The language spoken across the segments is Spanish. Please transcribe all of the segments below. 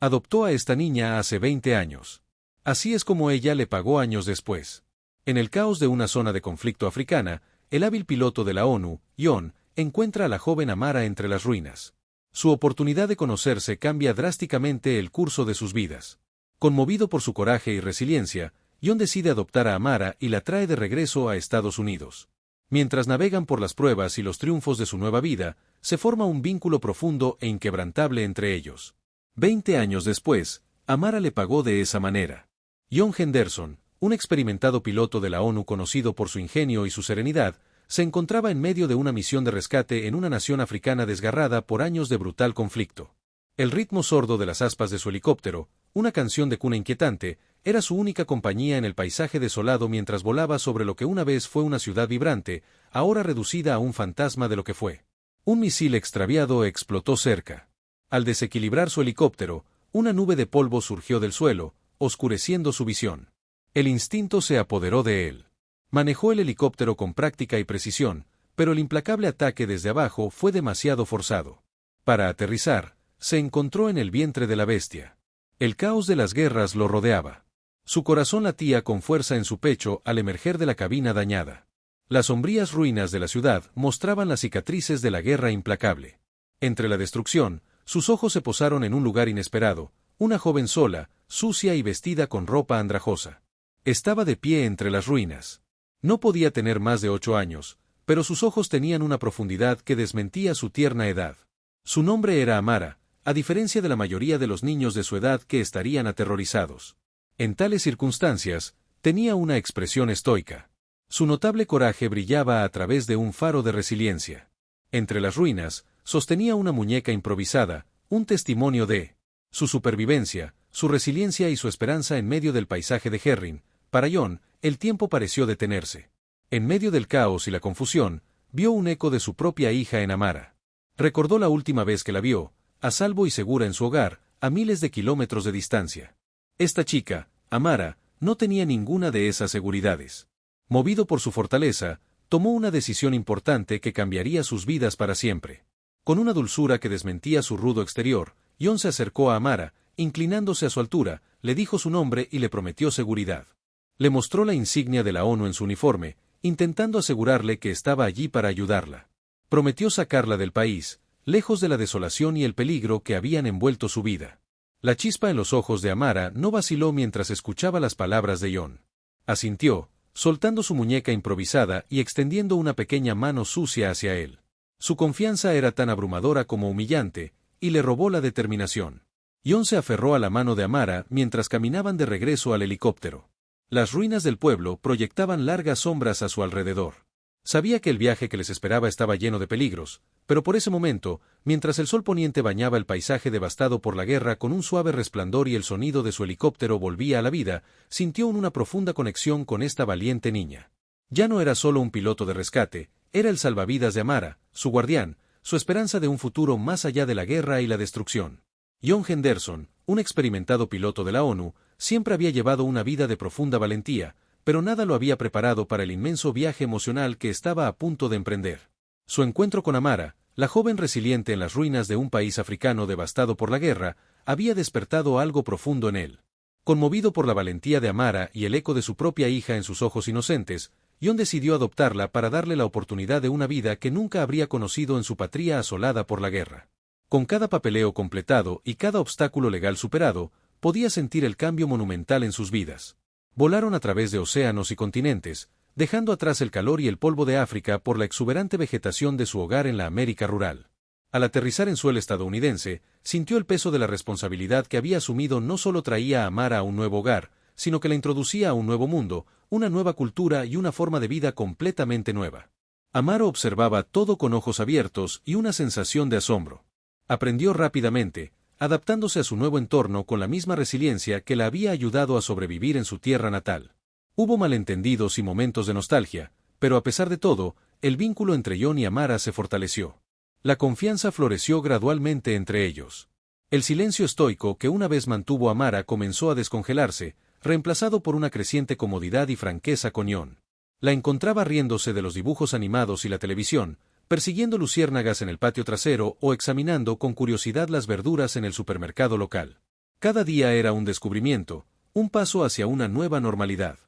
Adoptó a esta niña hace 20 años. Así es como ella le pagó años después. En el caos de una zona de conflicto africana, el hábil piloto de la ONU, Yon, encuentra a la joven Amara entre las ruinas. Su oportunidad de conocerse cambia drásticamente el curso de sus vidas. Conmovido por su coraje y resiliencia, Yon decide adoptar a Amara y la trae de regreso a Estados Unidos. Mientras navegan por las pruebas y los triunfos de su nueva vida, se forma un vínculo profundo e inquebrantable entre ellos. 20 años después, Amara le pagó de esa manera. Yon Henderson, un experimentado piloto de la ONU conocido por su ingenio y su serenidad, se encontraba en medio de una misión de rescate en una nación africana desgarrada por años de brutal conflicto. El ritmo sordo de las aspas de su helicóptero, una canción de cuna inquietante, era su única compañía en el paisaje desolado mientras volaba sobre lo que una vez fue una ciudad vibrante, ahora reducida a un fantasma de lo que fue. Un misil extraviado explotó cerca. Al desequilibrar su helicóptero, una nube de polvo surgió del suelo, oscureciendo su visión. El instinto se apoderó de él. Manejó el helicóptero con práctica y precisión, pero el implacable ataque desde abajo fue demasiado forzado. Para aterrizar, se encontró en el vientre de la bestia. El caos de las guerras lo rodeaba. Su corazón latía con fuerza en su pecho al emerger de la cabina dañada. Las sombrías ruinas de la ciudad mostraban las cicatrices de la guerra implacable. Entre la destrucción, sus ojos se posaron en un lugar inesperado, una joven sola, sucia y vestida con ropa andrajosa. Estaba de pie entre las ruinas. No podía tener más de 8 años, pero sus ojos tenían una profundidad que desmentía su tierna edad. Su nombre era Amara, a diferencia de la mayoría de los niños de su edad que estarían aterrorizados. En tales circunstancias, tenía una expresión estoica. Su notable coraje brillaba a través de un faro de resiliencia. Entre las ruinas, sostenía una muñeca improvisada, un testimonio de su supervivencia, su resiliencia y su esperanza en medio del paisaje de Herrin. Para Yon, el tiempo pareció detenerse. En medio del caos y la confusión, vio un eco de su propia hija en Amara. Recordó la última vez que la vio, a salvo y segura en su hogar, a miles de kilómetros de distancia. Esta chica, Amara, no tenía ninguna de esas seguridades. Movido por su fortaleza, tomó una decisión importante que cambiaría sus vidas para siempre. Con una dulzura que desmentía su rudo exterior, Yon se acercó a Amara, inclinándose a su altura, le dijo su nombre y le prometió seguridad. Le mostró la insignia de la ONU en su uniforme, intentando asegurarle que estaba allí para ayudarla. Prometió sacarla del país, lejos de la desolación y el peligro que habían envuelto su vida. La chispa en los ojos de Amara no vaciló mientras escuchaba las palabras de Yon. Asintió, soltando su muñeca improvisada y extendiendo una pequeña mano sucia hacia él. Su confianza era tan abrumadora como humillante, y le robó la determinación. Yon se aferró a la mano de Amara mientras caminaban de regreso al helicóptero. Las ruinas del pueblo proyectaban largas sombras a su alrededor. Sabía que el viaje que les esperaba estaba lleno de peligros, pero por ese momento, mientras el sol poniente bañaba el paisaje devastado por la guerra con un suave resplandor y el sonido de su helicóptero volvía a la vida, sintió una profunda conexión con esta valiente niña. Ya no era solo un piloto de rescate, era el salvavidas de Amara, su guardián, su esperanza de un futuro más allá de la guerra y la destrucción. Yon Henderson, un experimentado piloto de la ONU, siempre había llevado una vida de profunda valentía, pero nada lo había preparado para el inmenso viaje emocional que estaba a punto de emprender. Su encuentro con Amara, la joven resiliente en las ruinas de un país africano devastado por la guerra, había despertado algo profundo en él. Conmovido por la valentía de Amara y el eco de su propia hija en sus ojos inocentes, Yon decidió adoptarla para darle la oportunidad de una vida que nunca habría conocido en su patria asolada por la guerra. Con cada papeleo completado y cada obstáculo legal superado, podía sentir el cambio monumental en sus vidas. Volaron a través de océanos y continentes, dejando atrás el calor y el polvo de África por la exuberante vegetación de su hogar en la América rural. Al aterrizar en suelo estadounidense, sintió el peso de la responsabilidad que había asumido. No solo traía a Amara a un nuevo hogar, sino que la introducía a un nuevo mundo, una nueva cultura y una forma de vida completamente nueva. Amara observaba todo con ojos abiertos y una sensación de asombro. Aprendió rápidamente, adaptándose a su nuevo entorno con la misma resiliencia que la había ayudado a sobrevivir en su tierra natal. Hubo malentendidos y momentos de nostalgia, pero a pesar de todo, el vínculo entre Yon y Amara se fortaleció. La confianza floreció gradualmente entre ellos. El silencio estoico que una vez mantuvo Amara comenzó a descongelarse, reemplazado por una creciente comodidad y franqueza con Yon. La encontraba riéndose de los dibujos animados y la televisión, persiguiendo luciérnagas en el patio trasero o examinando con curiosidad las verduras en el supermercado local. Cada día era un descubrimiento, un paso hacia una nueva normalidad.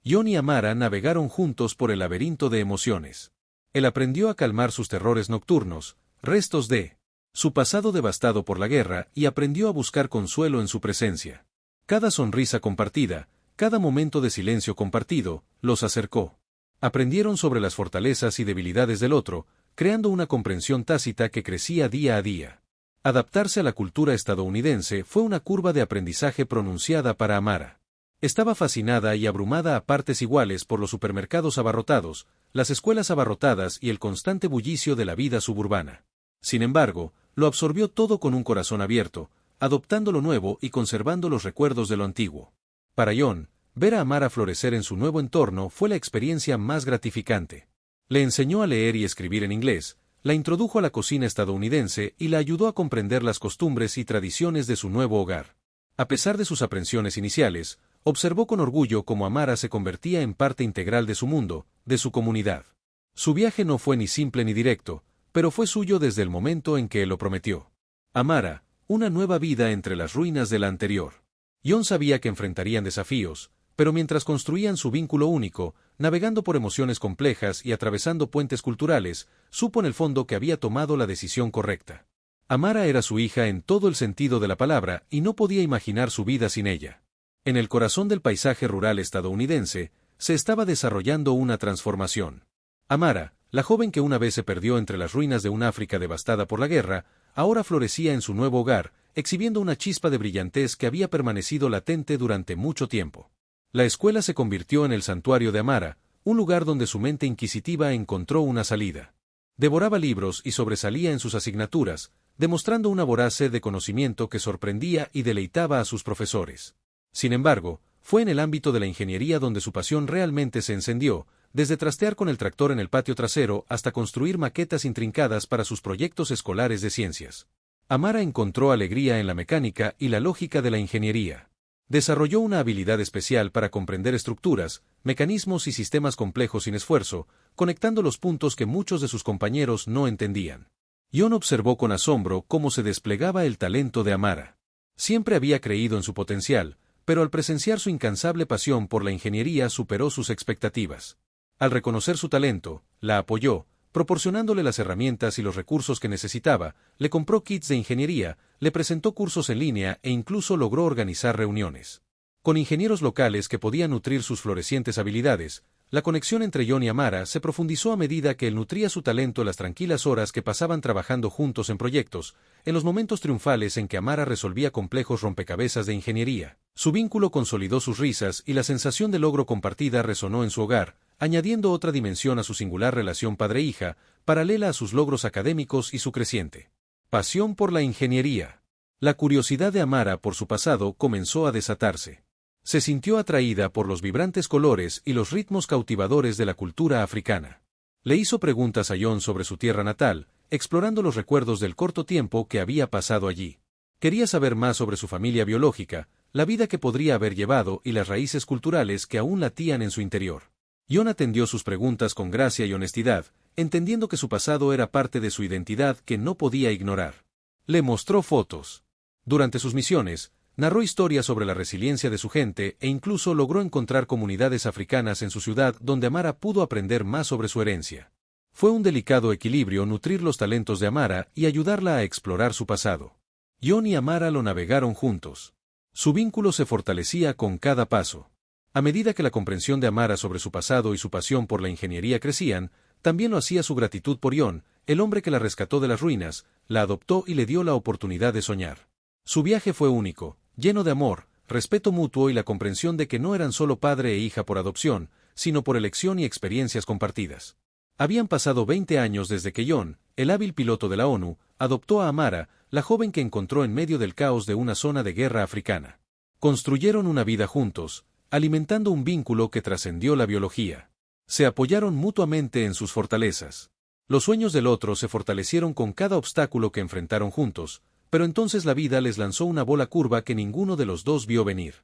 Jon y Amara navegaron juntos por el laberinto de emociones. Él aprendió a calmar sus terrores nocturnos, restos de su pasado devastado por la guerra, y aprendió a buscar consuelo en su presencia. Cada sonrisa compartida, cada momento de silencio compartido, los acercó. Aprendieron sobre las fortalezas y debilidades del otro, creando una comprensión tácita que crecía día a día. Adaptarse a la cultura estadounidense fue una curva de aprendizaje pronunciada para Amara. Estaba fascinada y abrumada a partes iguales por los supermercados abarrotados, las escuelas abarrotadas y el constante bullicio de la vida suburbana. Sin embargo, lo absorbió todo con un corazón abierto, adoptando lo nuevo y conservando los recuerdos de lo antiguo. Para Jon, ver a Amara florecer en su nuevo entorno fue la experiencia más gratificante. Le enseñó a leer y escribir en inglés, la introdujo a la cocina estadounidense y la ayudó a comprender las costumbres y tradiciones de su nuevo hogar. A pesar de sus aprensiones iniciales, observó con orgullo cómo Amara se convertía en parte integral de su mundo, de su comunidad. Su viaje no fue ni simple ni directo, pero fue suyo desde el momento en que él lo prometió. Amara, una nueva vida entre las ruinas de la anterior. Jon sabía que enfrentarían desafíos, pero mientras construían su vínculo único, navegando por emociones complejas y atravesando puentes culturales, supo en el fondo que había tomado la decisión correcta. Amara era su hija en todo el sentido de la palabra y no podía imaginar su vida sin ella. En el corazón del paisaje rural estadounidense, se estaba desarrollando una transformación. Amara, la joven que una vez se perdió entre las ruinas de un África devastada por la guerra, ahora florecía en su nuevo hogar, exhibiendo una chispa de brillantez que había permanecido latente durante mucho tiempo. La escuela se convirtió en el santuario de Amara, un lugar donde su mente inquisitiva encontró una salida. Devoraba libros y sobresalía en sus asignaturas, demostrando una voraz sed de conocimiento que sorprendía y deleitaba a sus profesores. Sin embargo, fue en el ámbito de la ingeniería donde su pasión realmente se encendió, desde trastear con el tractor en el patio trasero hasta construir maquetas intrincadas para sus proyectos escolares de ciencias. Amara encontró alegría en la mecánica y la lógica de la ingeniería. Desarrolló una habilidad especial para comprender estructuras, mecanismos y sistemas complejos sin esfuerzo, conectando los puntos que muchos de sus compañeros no entendían. Jon observó con asombro cómo se desplegaba el talento de Amara. Siempre había creído en su potencial, pero al presenciar su incansable pasión por la ingeniería superó sus expectativas. Al reconocer su talento, la apoyó, proporcionándole las herramientas y los recursos que necesitaba, le compró kits de ingeniería, le presentó cursos en línea e incluso logró organizar reuniones con ingenieros locales que podían nutrir sus florecientes habilidades. La conexión entre Jon y Amara se profundizó a medida que él nutría su talento en las tranquilas horas que pasaban trabajando juntos en proyectos, en los momentos triunfales en que Amara resolvía complejos rompecabezas de ingeniería. Su vínculo consolidó sus risas y la sensación de logro compartida resonó en su hogar, añadiendo otra dimensión a su singular relación padre-hija, paralela a sus logros académicos y su creciente pasión por la ingeniería. La curiosidad de Amara por su pasado comenzó a desatarse. Se sintió atraída por los vibrantes colores y los ritmos cautivadores de la cultura africana. Le hizo preguntas a Jon sobre su tierra natal, explorando los recuerdos del corto tiempo que había pasado allí. Quería saber más sobre su familia biológica, la vida que podría haber llevado y las raíces culturales que aún latían en su interior. Jon atendió sus preguntas con gracia y honestidad, entendiendo que su pasado era parte de su identidad que no podía ignorar. Le mostró fotos. Durante sus misiones, narró historias sobre la resiliencia de su gente e incluso logró encontrar comunidades africanas en su ciudad donde Amara pudo aprender más sobre su herencia. Fue un delicado equilibrio nutrir los talentos de Amara y ayudarla a explorar su pasado. Jon y Amara lo navegaron juntos. Su vínculo se fortalecía con cada paso. A medida que la comprensión de Amara sobre su pasado y su pasión por la ingeniería crecían, también lo hacía su gratitud por Jon, el hombre que la rescató de las ruinas, la adoptó y le dio la oportunidad de soñar. Su viaje fue único, lleno de amor, respeto mutuo y la comprensión de que no eran solo padre e hija por adopción, sino por elección y experiencias compartidas. Habían pasado 20 años desde que Jon, el hábil piloto de la ONU, adoptó a Amara, la joven que encontró en medio del caos de una zona de guerra africana. Construyeron una vida juntos, alimentando un vínculo que trascendió la biología. Se apoyaron mutuamente en sus fortalezas. Los sueños del otro se fortalecieron con cada obstáculo que enfrentaron juntos, pero entonces la vida les lanzó una bola curva que ninguno de los dos vio venir.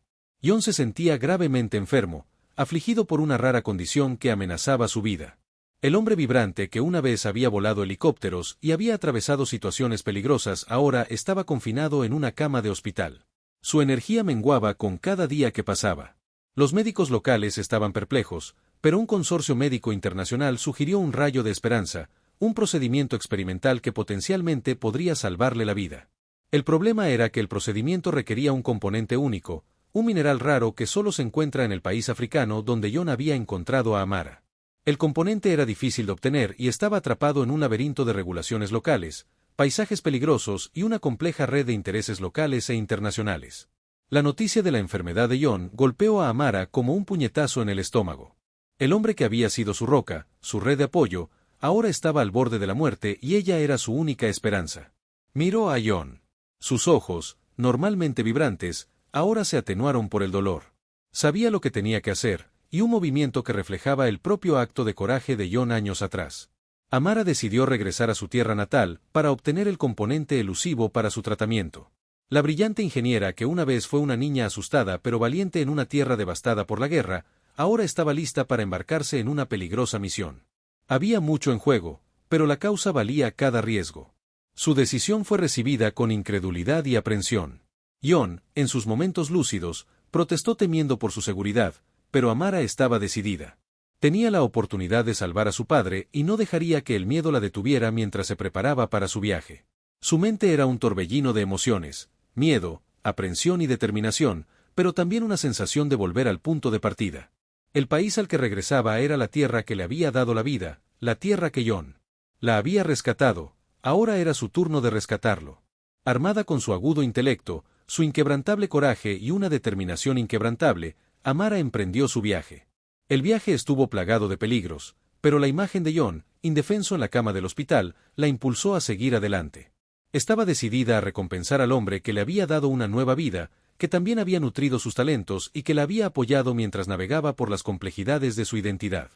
Jon se sentía gravemente enfermo, afligido por una rara condición que amenazaba su vida. El hombre vibrante que una vez había volado helicópteros y había atravesado situaciones peligrosas ahora estaba confinado en una cama de hospital. Su energía menguaba con cada día que pasaba. Los médicos locales estaban perplejos, pero un consorcio médico internacional sugirió un rayo de esperanza, un procedimiento experimental que potencialmente podría salvarle la vida. El problema era que el procedimiento requería un componente único, un mineral raro que solo se encuentra en el país africano donde John había encontrado a Amara. El componente era difícil de obtener y estaba atrapado en un laberinto de regulaciones locales, paisajes peligrosos y una compleja red de intereses locales e internacionales. La noticia de la enfermedad de John golpeó a Amara como un puñetazo en el estómago. El hombre que había sido su roca, su red de apoyo, ahora estaba al borde de la muerte y ella era su única esperanza. Miró a John. Sus ojos, normalmente vibrantes, ahora se atenuaron por el dolor. Sabía lo que tenía que hacer, y un movimiento que reflejaba el propio acto de coraje de John años atrás. Amara decidió regresar a su tierra natal para obtener el componente elusivo para su tratamiento. La brillante ingeniera que una vez fue una niña asustada pero valiente en una tierra devastada por la guerra, ahora estaba lista para embarcarse en una peligrosa misión. Había mucho en juego, pero la causa valía cada riesgo. Su decisión fue recibida con incredulidad y aprensión. John, en sus momentos lúcidos, protestó temiendo por su seguridad, pero Amara estaba decidida. Tenía la oportunidad de salvar a su padre y no dejaría que el miedo la detuviera mientras se preparaba para su viaje. Su mente era un torbellino de emociones, miedo, aprensión y determinación, pero también una sensación de volver al punto de partida. El país al que regresaba era la tierra que le había dado la vida, la tierra que John la había rescatado, ahora era su turno de rescatarlo. Armada con su agudo intelecto, su inquebrantable coraje y una determinación inquebrantable, Amara emprendió su viaje. El viaje estuvo plagado de peligros, pero la imagen de John, indefenso en la cama del hospital, la impulsó a seguir adelante. Estaba decidida a recompensar al hombre que le había dado una nueva vida, que también había nutrido sus talentos y que la había apoyado mientras navegaba por las complejidades de su identidad.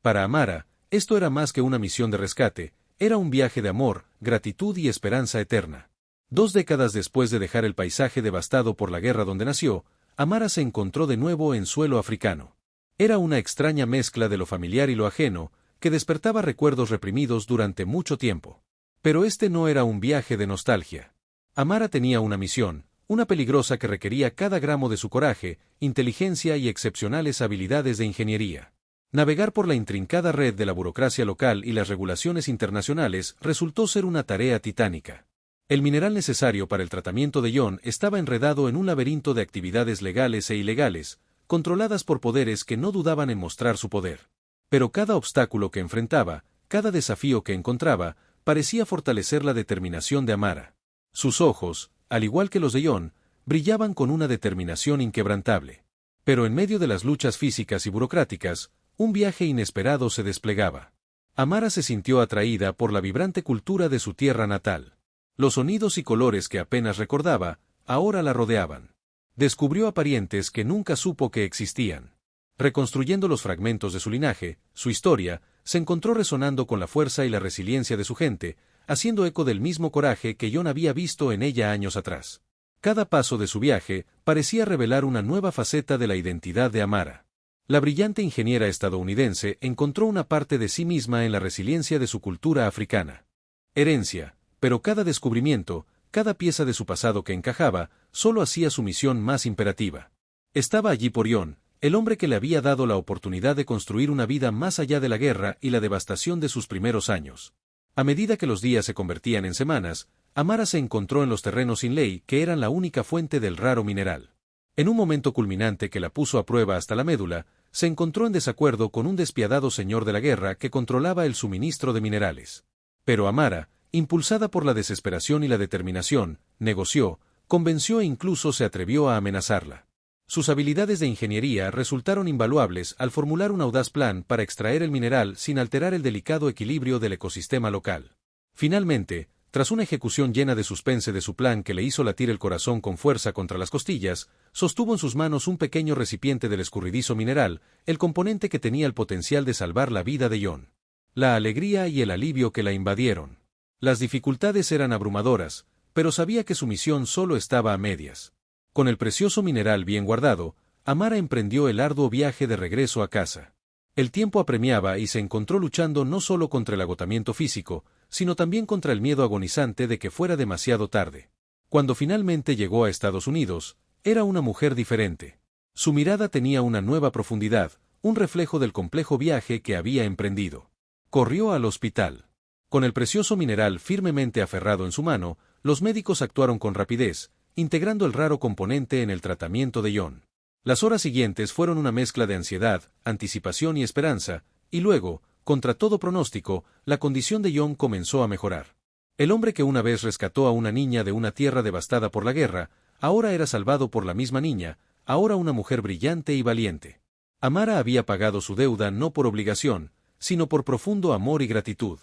Para Amara, esto era más que una misión de rescate, era un viaje de amor, gratitud y esperanza eterna. 2 décadas después de dejar el paisaje devastado por la guerra donde nació, Amara se encontró de nuevo en suelo africano. Era una extraña mezcla de lo familiar y lo ajeno, que despertaba recuerdos reprimidos durante mucho tiempo. Pero este no era un viaje de nostalgia. Amara tenía una misión, una peligrosa que requería cada gramo de su coraje, inteligencia y excepcionales habilidades de ingeniería. Navegar por la intrincada red de la burocracia local y las regulaciones internacionales resultó ser una tarea titánica. El mineral necesario para el tratamiento de John estaba enredado en un laberinto de actividades legales e ilegales, controladas por poderes que no dudaban en mostrar su poder. Pero cada obstáculo que enfrentaba, cada desafío que encontraba, parecía fortalecer la determinación de Amara. Sus ojos, al igual que los de John, brillaban con una determinación inquebrantable. Pero en medio de las luchas físicas y burocráticas, un viaje inesperado se desplegaba. Amara se sintió atraída por la vibrante cultura de su tierra natal. Los sonidos y colores que apenas recordaba, ahora la rodeaban. Descubrió a parientes que nunca supo que existían. Reconstruyendo los fragmentos de su linaje, su historia, se encontró resonando con la fuerza y la resiliencia de su gente, haciendo eco del mismo coraje que John había visto en ella años atrás. Cada paso de su viaje parecía revelar una nueva faceta de la identidad de Amara. La brillante ingeniera estadounidense encontró una parte de sí misma en la resiliencia de su cultura africana. Herencia, pero cada descubrimiento, cada pieza de su pasado que encajaba, solo hacía su misión más imperativa. Estaba allí por John, el hombre que le había dado la oportunidad de construir una vida más allá de la guerra y la devastación de sus primeros años. A medida que los días se convertían en semanas, Amara se encontró en los terrenos sin ley que eran la única fuente del raro mineral. En un momento culminante que la puso a prueba hasta la médula, se encontró en desacuerdo con un despiadado señor de la guerra que controlaba el suministro de minerales. Pero Amara, impulsada por la desesperación y la determinación, negoció, convenció e incluso se atrevió a amenazarla. Sus habilidades de ingeniería resultaron invaluables al formular un audaz plan para extraer el mineral sin alterar el delicado equilibrio del ecosistema local. Finalmente, tras una ejecución llena de suspense de su plan que le hizo latir el corazón con fuerza contra las costillas, sostuvo en sus manos un pequeño recipiente del escurridizo mineral, el componente que tenía el potencial de salvar la vida de John. La alegría y el alivio que la invadieron. Las dificultades eran abrumadoras, pero sabía que su misión solo estaba a medias. Con el precioso mineral bien guardado, Amara emprendió el arduo viaje de regreso a casa. El tiempo apremiaba y se encontró luchando no solo contra el agotamiento físico, sino también contra el miedo agonizante de que fuera demasiado tarde. Cuando finalmente llegó a Estados Unidos, Era una mujer diferente. Su mirada tenía una nueva profundidad, un reflejo del complejo viaje que había emprendido. Corrió al hospital. Con el precioso mineral firmemente aferrado en su mano, los médicos actuaron con rapidez, integrando el raro componente en el tratamiento de John. Las horas siguientes fueron una mezcla de ansiedad, anticipación y esperanza, y luego, contra todo pronóstico, la condición de John comenzó a mejorar. El hombre que una vez rescató a una niña de una tierra devastada por la guerra, ahora era salvado por la misma niña, ahora una mujer brillante y valiente. Amara había pagado su deuda no por obligación, sino por profundo amor y gratitud.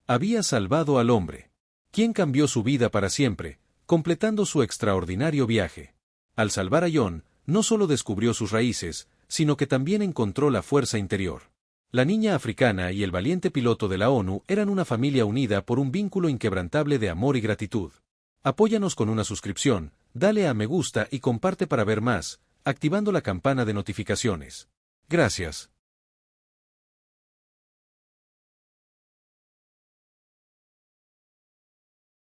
Había salvado al hombre, quien cambió su vida para siempre, completando su extraordinario viaje. Al salvar a John, no solo descubrió sus raíces, sino que también encontró la fuerza interior. La niña africana y el valiente piloto de la ONU eran una familia unida por un vínculo inquebrantable de amor y gratitud. Apóyanos con una suscripción, dale a me gusta y comparte para ver más, activando la campana de notificaciones. Gracias.